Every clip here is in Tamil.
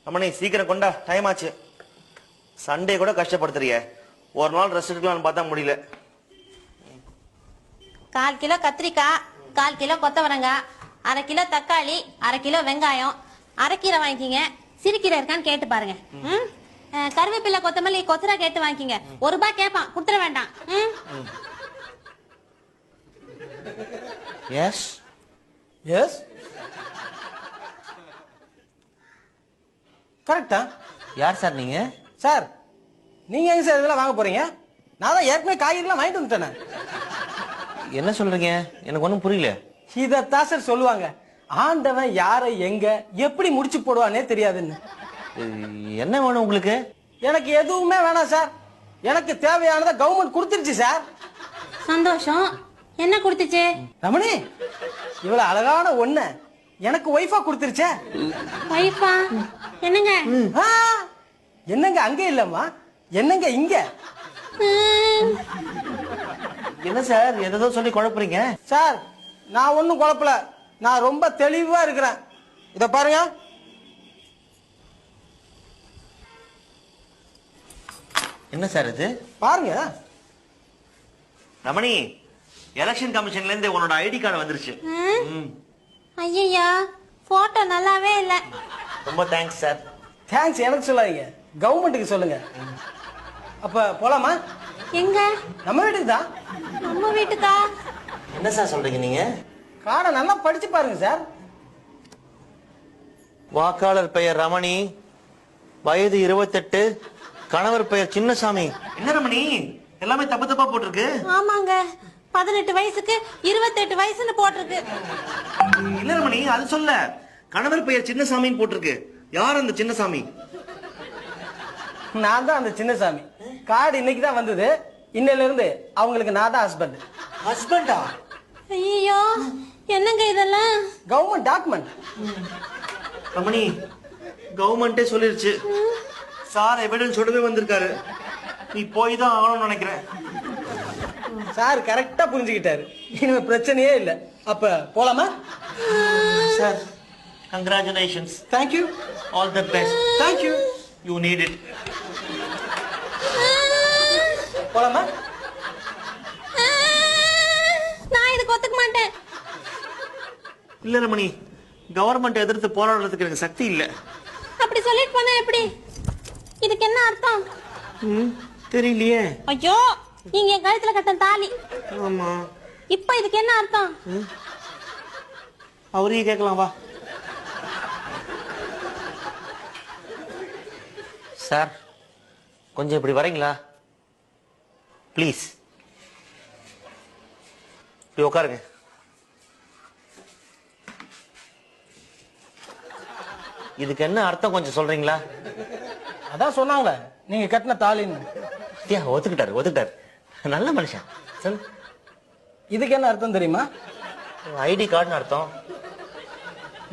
அம்மனி சீக்கிரம் கொண்டா, டைம் ஆச்சு. சண்டே கூட கஷ்டப்படுத்துறிய, ஒரு நாள் ரெஸ்ட் எடுக்கலாம்னு பார்த்தா முடியல. 1/4 கிலோ கத்திரிக்காய், 1/4 கிலோ கொத்தவரங்காய், 1/2 கிலோ தக்காளி, 1/2 கிலோ வெங்காயம், அரைக்கீரை வாங்கிக்கிங்க. சிறுக்கீரை இருக்கான்னு கேட்டு பாருங்க. கருவேப்பிலை, கொத்தமல்லி, கொத்தரா கேட்டு வாங்கிக்கிங்க. ₹1 கேட்பான், கொடுத்துட வேண்டாம். எஸ் எஸ் கரெக்டா? யார் சார் நீங்க? சார் நீங்க எங்க சார் இதெல்லாம் வாங்க போறீங்க? நான் தான் ஏற்கனவே காய்கறிலாம் வாங்கிட்டு வந்துட்டேனே. என்ன சொல்றீங்க? எனக்கு ஒன்றும் புரியல. இதத்தான் சார் சொல்லுவாங்க, ஆண்டவன் யாரை எங்க எப்படி முடிச்சு போடுவானே தெரியாதுன்னு. என்ன வேணும் உங்களுக்கு? எனக்கு எதுவுமே வேணாம் சார். எனக்கு தேவையானதை கவர்மெண்ட் கொடுத்துருச்சு சார். சந்தோஷம். என்ன கொடுத்துச்சு? ரமணி, இவ்வளவு அழகான ஒண்ணு எனக்கு ஒய்ஃபா கொடுத்துருச்சே. வைஃபா? என்னங்க? என்னங்க அங்க இல்லம்மா, என்னங்க இங்க? என்ன சார் எதோ சொல்லி குழப்பறீங்க? சார் நான் ஒன்னும் குழப்பல, நான் ரொம்ப தெளிவா இருக்கிறேன். இத பாருங்க. என்ன சார் இது? பாருங்க. ரமணி, எலெக்ஷன் கமிஷன்ல இருந்து உன்னோட ஐடி கார்டு வந்துருச்சு. ஐயா, போட்டோ நல்லாவே இல்ல. ரொம்ப தேங்க்ஸ் சார். தேங்க்ஸ் எனக்கு சொல்லாதீங்க, கவர்மெண்ட்டுக்கு சொல்லுங்க. அப்ப போலாமா? எங்க? நம்ம வீட்டுக்கு தான். நம்ம வீட்டுக்கா? என்ன சார் சொல்றீங்க நீங்க? கார்டை நல்லா படிச்சு பாருங்க சார். வாக்காளர் பெயர் ரமணி, வயது 28, கணவர் பெயர் சின்னசாமி. என்ன ரமணி, எல்லாமே தப்பு தப்பா போட்டிருக்கு. ஆமாங்க, 18 வயசுக்கு 28 வயசுன்னு போட்டிருக்கு. இல்ல ரமணி, அது சொல்ல. கணவர் பெயர் சின்னசாமின்னு போட்டிருக்கு. யார் அந்த சின்னசாமி? நான் தான் அந்த சின்னசாமி. கார்டு இன்னைக்கு தான் வந்தது. இன்னையில இருந்து அவங்களுக்கு நான் தான் ஹஸ்பண்ட். ஹஸ்பண்டா? ஐயோ, என்னங்க இதெல்லாம்? Government document. ரமணி, கவர்மெண்டே சொல்லிருச்சு. சார் எவிடன்ஸ் சொல்லவே வந்திருக்காரு. நீ போய் தான் ஆகணும்னு நினைக்கிறேன். சார் கரெக்டா புரிஞ்சுக்கிட்டாரு. இனிமே பிரச்சனையே இல்ல. அப்ப போலாமா? Sir, congratulations. Thank you. All the best. Thank you. You need it. போலாமா? நான் இதுக்கு ஒத்துக்க மாட்டேன். இல்ல ரமணி, கவர்மெண்ட் எதிர்த்து போராடுறதுக்கு எனக்கு சக்தி இல்ல. அப்படி சொல்லிட்டு போனா எப்படி? இதுக்கு என்ன அர்த்தம்? தெரியலையே. ஐயோ, நீங்க என் கழுத்துல கட்டின தாலி. ஆமா. இப்ப இதுக்கு என்ன அர்த்தம்? அவரையே கேட்கலாம் வா. சார், கொஞ்சம் இப்படி வரீங்களா ப்ளீஸ்? இப்படி உட்காருங்க. இதுக்கு என்ன அர்த்தம் கொஞ்சம் சொல்றீங்களா? அதான் சொன்னாங்க நீங்க கட்டின தாலின்னு. ஒத்துக்கிட்டாரு. நல்ல மனுஷன். சொல். இதுக்கு என்ன அர்த்தம் தெரியுமா? ஐடி கார்டுன்னு அர்த்தம்.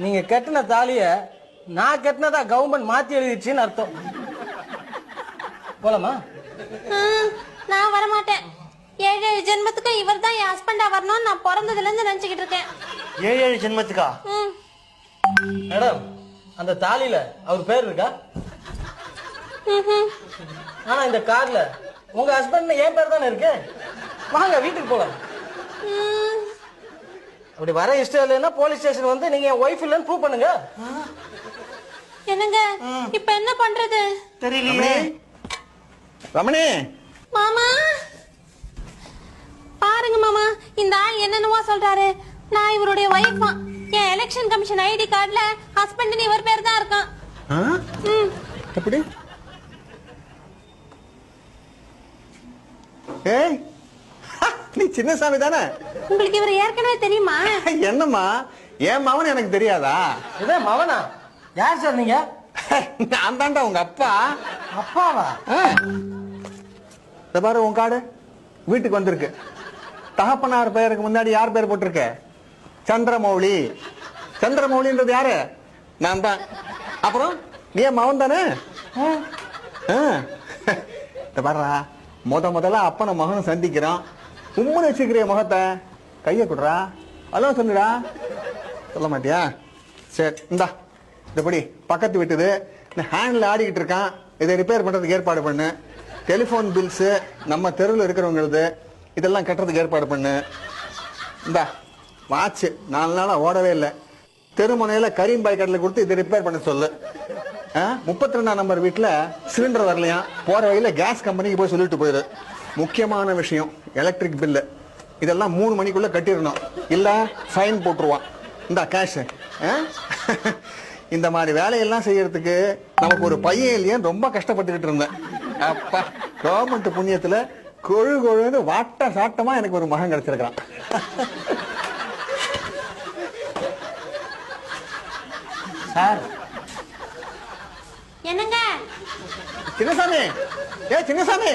நீங்க கட்டின தாலிய நான் கட்டினதா கவர்மெண்ட் மாத்தி எழுதிச்சுன்னு அர்த்தம். போலாமா? நான் வரமாட்டேன். 7 ஜென்மத்துக்கு இவர் தான் என் ஹஸ்பண்டா வரணும்னு நான் பிறந்ததுல இருந்து நினைச்சுக்கிட்டு இருக்கேன். 7 ஜென்மத்துக்கா? மேடம், அந்த தாலியில அவர் பேர் இருக்கா? ஆனா இந்த கார்டுல உங்க ஹஸ்பண்ட் என் பேர் தானே இருக்கு. வாங்க வீட்டுக்கு போலாம். அப்படி வர இஷ்டம் இல்லைன்னா போலீஸ் ஸ்டேஷன் வந்து நீங்க என் ஒய்ஃப் இல்லைன்னு ப்ரூவ் பண்ணுங்க. என்னங்க இப்ப என்ன பண்றது? தெரியலையே. ரமணி, மாமா பாருங்க மாமா, இந்த ஆள் என்னென்னவோ சொல்றாரு. நான் இவருடைய ஒய்ஃபா. என் எலெக்ஷன் கமிஷன் ஐடி கார்டுல ஹஸ்பண்ட் இவர் பேர் தான் இருக்கான். எப்படி? ஏய், நீ சின்னசாமி தானே? உங்களுக்கு இவர் ஏற்கனவே தெரியுமா? என்னம்மா, என் மவன் எனக்கு தெரியாதா? இதே மவனா? யார் சார் நீங்க? நான் தாண்டா உங்க அப்பா. அப்பாவா? இத பாரு, உன் கார்டு வீட்டுக்கு வந்திருக்கு. தகப்பனார் பெயருக்கு முன்னாடி யார் பேர் போட்டிருக்க? சந்திரமௌலி. சந்திரமௌலின்றது யாரு? நான் தான். அப்புறம் நீ என் மவன் தானே? இத பாருடா, முதல்ல அப்பனை மகனும் சந்திக்கிறோம். உம்முன்னு வச்சுக்கிறிய முகத்தை, கையை கொடுறா. அதெல்லாம் சொல்லுடா. சொல்ல மாட்டியா? சரி, இந்தா இந்தபடி பக்கத்து விட்டுது ஹேண்ட்ல ஆடிக்கிட்டு இருக்கான், இதை ரிப்பேர் பண்றதுக்கு ஏற்பாடு பண்ணு. டெலிஃபோன் பில்ஸ் நம்ம தெருவில் இருக்கிறவங்களது இதெல்லாம் கட்டுறதுக்கு ஏற்பாடு பண்ணு. இந்த வாட்ச் 4 நாளா ஓடவே இல்லை, தெருமுனையில கரீம் பாய் கடையில் கொடுத்து இதை ரிப்பேர் பண்ண சொல்லு. 32ஆம் நம்பர் வீட்டுல சிலிண்டர் வரலையா, போற வழியில கேஸ் கம்பெனிக்கு போய் சொல்லிட்டு போயிரு. முக்கியமான விஷயம் எலக்ட்ரிக் பில்லு இதெல்லாம் 3 மணிக்குள்ள கட்டிடணும், இல்ல ஃபைன் போட்டுருவான். இந்த கேஷ். இந்த மாதிரி வேலையெல்லாம் செய்யறதுக்கு நமக்கு ஒரு பையன் இல்லையான்னு ரொம்ப கஷ்டப்பட்டுக்கிட்டு இருந்தேன். அப்பா, கவர்மெண்ட் புண்ணியத்துல கொழு கொழுன்னு வாட்ட சாட்டமா எனக்கு ஒரு மகன் கிடைச்சிருக்கான். சார் என்னங்க சின்னசாமி, சின்னசாமி,